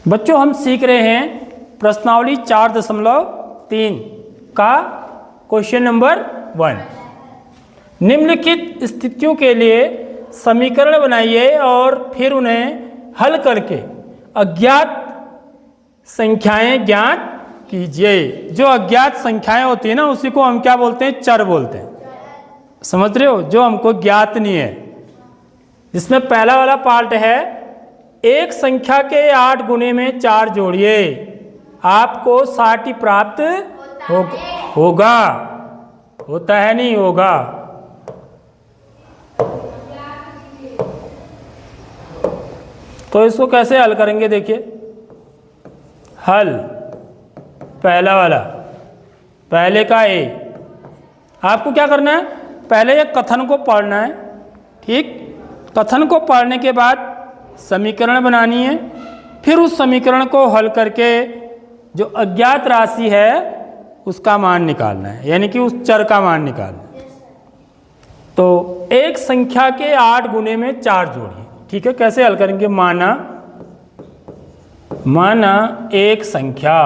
बच्चों हम सीख रहे हैं प्रश्नावली 4.3 का क्वेश्चन नंबर 1। निम्नलिखित स्थितियों के लिए समीकरण बनाइए और फिर उन्हें हल करके अज्ञात संख्याएं ज्ञात कीजिए। जो अज्ञात संख्याएं होती है ना, उसी को हम क्या बोलते हैं? चर बोलते हैं। समझ रहे हो? जो हमको ज्ञात नहीं है। इसमें पहला वाला पार्ट है, एक संख्या के 8 गुने में 4 जोड़िए, आपको 60 प्राप्त होगा। होता है नहीं होगा। तो इसको कैसे हल करेंगे? देखिए हल, पहला वाला, पहले का ए। आपको क्या करना है? पहले एक कथन को पढ़ना है, ठीक? कथन को पढ़ने के बाद समीकरण बनानी है, फिर उस समीकरण को हल करके जो अज्ञात राशि है उसका मान निकालना है, यानी कि उस चर का मान निकालना है। तो एक संख्या के 8 गुने में 4 जोड़िए, ठीक है? कैसे हल करेंगे? माना एक संख्या,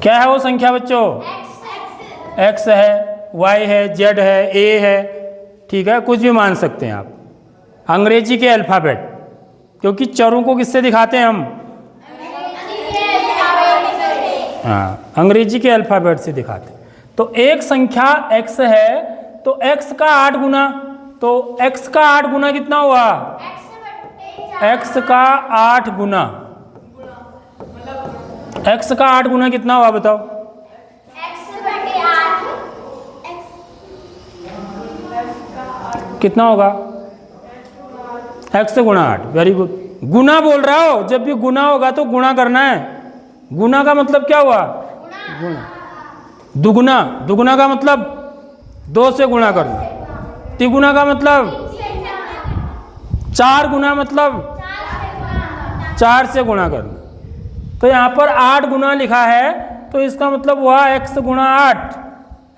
क्या है वो संख्या बच्चों? x है, y है, z है, a है, ठीक है? कुछ भी मान सकते हैं आप। अंग्रेजी के अल्फ़ाबेट, क्योंकि चरों को किससे दिखाते हैं हम? हाँ, अंग्रेजी के अल्फ़ाबेट से दिखाते हैं। तो एक संख्या x है, तो x का 8 गुना, तो x का 8 गुना कितना हुआ? x का 8 गुना, x का 8 गुना कितना हुआ बताओ? कितना होगा? x गुना 8। Very good. गुना बोल रहा हो, जब भी गुना होगा तो गुणा करना है। गुना का मतलब क्या हुआ? गुना। दुगुना, दुगुना का मतलब 2 से गुणा करना। तिगुना का मतलब 4 गुना, मतलब 4 से गुणा करना। तो यहाँ पर 8 गुना लिखा है, तो इसका मतलब हुआ x गुणा 8।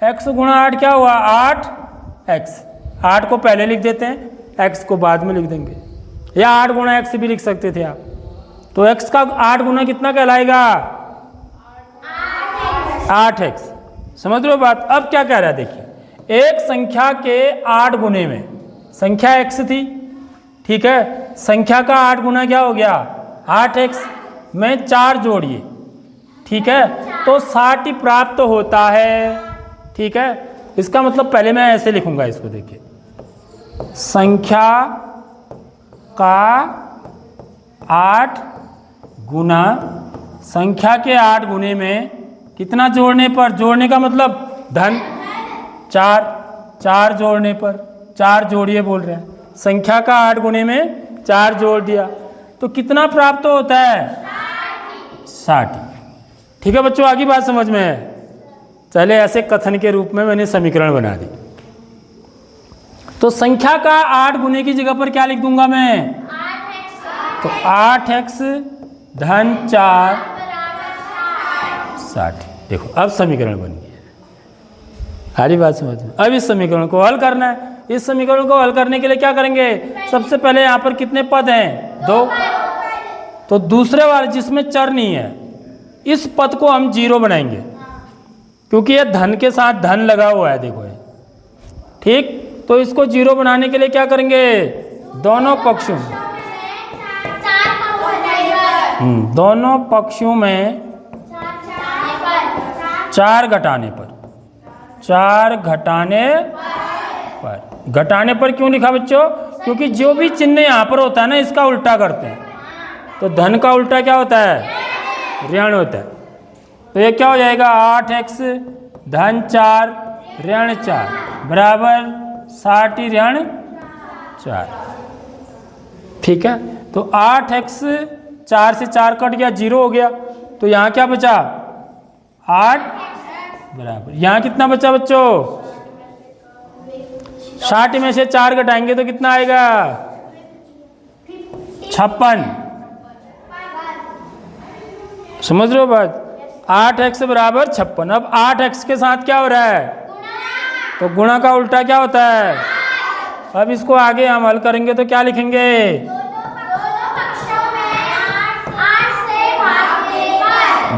x गुणा 8 क्या हुआ? 8x। 8 को पहले लिख देते हैं, x को बाद में लिख देंगे, या 8 गुणा x भी लिख सकते थे आप। तो x का 8 गुना कितना कहलाएगा? 8x। समझ रहे हो बात? अब क्या कह रहा है देखिए, एक संख्या के 8 गुने में, संख्या x थी, ठीक है? संख्या का 8 गुना क्या हो गया? 8x में 4 जोड़िए, ठीक है? तो 60 प्राप्त होता है, ठीक है? इसका मतलब पहले मैं ऐसे लिखूंगा इसको, देखिए संख्या का 8 गुना, संख्या के 8 गुने में कितना जोड़ने पर? जोड़ने का मतलब धन 4, 4 जोड़ने पर, 4 जोड़िए बोल रहे हैं। संख्या का 8 गुने में 4 जोड़ दिया, तो कितना प्राप्त होता है? 60। ठीक है बच्चों, आगे बात समझ में है? चले ऐसे कथन के रूप में मैंने समीकरण बना दी। तो संख्या का 8 गुने की जगह पर क्या लिख दूंगा मैं? 8x। तो 8x धन 4 60। देखो अब समीकरण बन गया। सारी बात समझ में? अब इस समीकरण को हल करना है। इस समीकरण को हल करने के लिए क्या करेंगे? सबसे पहले यहाँ पर कितने पद हैं? 2। तो दूसरे वाले जिसमें चर नहीं है, इस पद को हम 0 बनाएंगे, क्योंकि यह धन के साथ धन लगा हुआ है, देखो ये, ठीक? तो इसको 0 बनाने के लिए क्या करेंगे? दोनों पक्षों में, दोनों पक्षों में 4 घटाने पर, 4 घटाने पर। घटाने पर क्यों लिखा बच्चों? क्योंकि जो भी चिन्ह यहाँ पर होता है ना, इसका उल्टा करते हैं। तो धन का उल्टा क्या होता है? ऋण होता है। तो ये क्या हो जाएगा? 8x धन 4 ऋण 4 बराबर 60 ऋण 4, ठीक है? तो 8x 4 से 4 कट गया, 0 हो गया। तो यहाँ क्या बचा? 8 बराबर, यहाँ कितना बचा बच्चों? 60 में से 4 घटाएंगे तो कितना आएगा? 56। समझ रहे हो बात? 8x बराबर 56। अब 8x के साथ क्या हो रहा है? तो गुणा का उल्टा क्या होता है? अब इसको आगे हम हल करेंगे तो क्या लिखेंगे?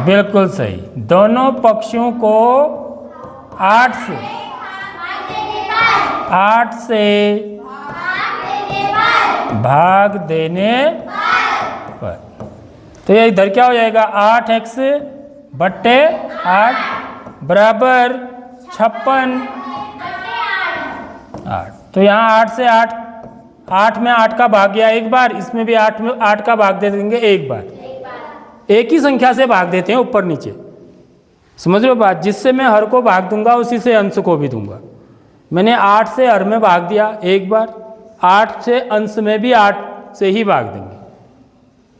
बिल्कुल सही। दोनों पक्षों को 8 से भाग देने पर, तो ये इधर क्या हो जाएगा, 8x बट्टे 8 बराबर 56 8। तो यहाँ 8 से 8 में 8 का भाग गया एक बार, इसमें भी 8 में 8 का भाग दे देंगे एक बार। एक ही संख्या से भाग देते हैं ऊपर नीचे, समझ लो बात। जिससे मैं हर को भाग दूंगा उसी से अंश को भी दूंगा। मैंने 8 से हर में भाग दिया एक बार, 8 से अंश में भी 8 से ही भाग देंगे,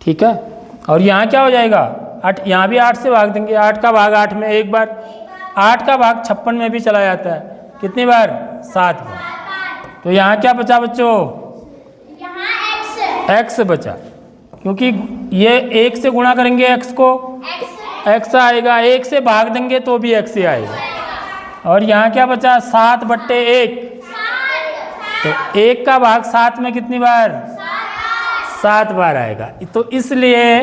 ठीक है। और यहाँ क्या हो जाएगा, 8, यहाँ भी 8 से भाग देंगे, 8 का भाग 8 में एक बार, 8 का भाग 56 में भी चला जाता है, कितनी बार, 7 बार। तो यहाँ क्या बचा बच्चों, x बचा, क्योंकि ये 1 से गुणा करेंगे x को, x आएगा, 1 से भाग देंगे तो भी x ही आएगा। और यहाँ क्या बचा, 7 बट्टे 1, तो 1 का भाग 7 में कितनी बार, 7 बार आएगा। तो इसलिए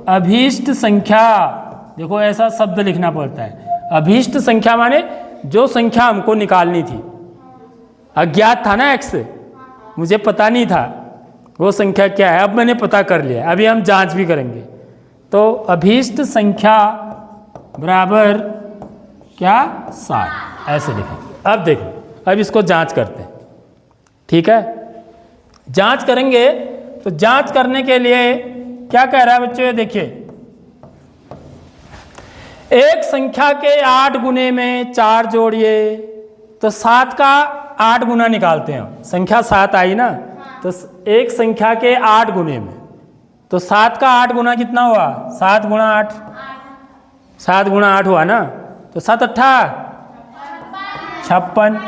अभीष्ट संख्या, देखो ऐसा शब्द लिखना पड़ता है, अभीष्ट संख्या माने जो संख्या हमको निकालनी थी। अज्ञात था ना x, मुझे पता नहीं था वो संख्या क्या है, अब मैंने पता कर लिया, अभी हम जांच भी करेंगे। तो अभीष्ट संख्या बराबर क्या, 7, ऐसे लिखेंगे। अब देखो, अब इसको जांच करते हैं, ठीक है। जांच करेंगे तो जांच करने के लिए क्या कह रहा है बच्चों, ये देखिए, एक संख्या के 8 गुने में 4 जोड़िए, तो 7 का 8 गुना निकालते हैं। संख्या 7 आई ना, तो एक संख्या के 8 गुने में, तो 7 का 8 गुना कितना हुआ, 7 गुणा 8, 7 गुणा 8 हुआ ना, तो 7 अट्ठा 56।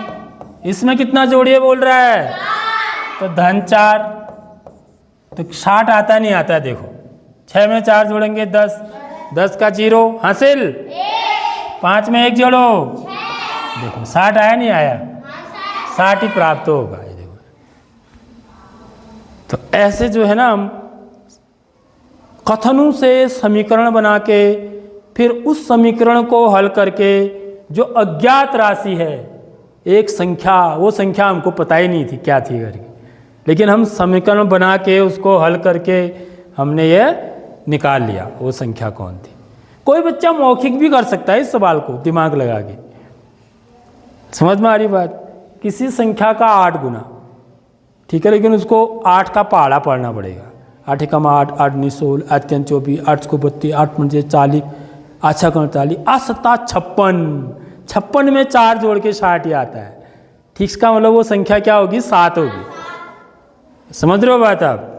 इसमें कितना जोड़िए बोल रहा है, तो धन 4, तो 60 आता नहीं आता, देखो 6 में 4 जोड़ेंगे 10, 10 का 0 हासिल, 5 में 1 जोड़ो, देखो 60 आया नहीं आया, 60 ही प्राप्त होगा। ये देखो, तो ऐसे जो है ना, हम कथनों से समीकरण बना के फिर उस समीकरण को हल करके जो अज्ञात राशि है, एक संख्या, वो संख्या हमको पता ही नहीं थी क्या थी करके, लेकिन हम समीकरण बना के उसको हल करके हमने ये निकाल लिया वो संख्या कौन थी। कोई बच्चा मौखिक भी कर सकता है इस सवाल को दिमाग लगा के, समझ में आ रही बात। किसी संख्या का 8 गुना, ठीक है, लेकिन उसको 8 का पहाड़ा पढ़ना पड़ेगा। 8 एकम 8, 8 9 16, 8 3 24, 8 को 32, 8 5 40, 8 6 48, 8 7 56, 56 में 4 जोड़ के 60 ही आता है, ठीक। इसका मतलब वो संख्या क्या होगी, 7 होगी। समझ रहे हो बात आप।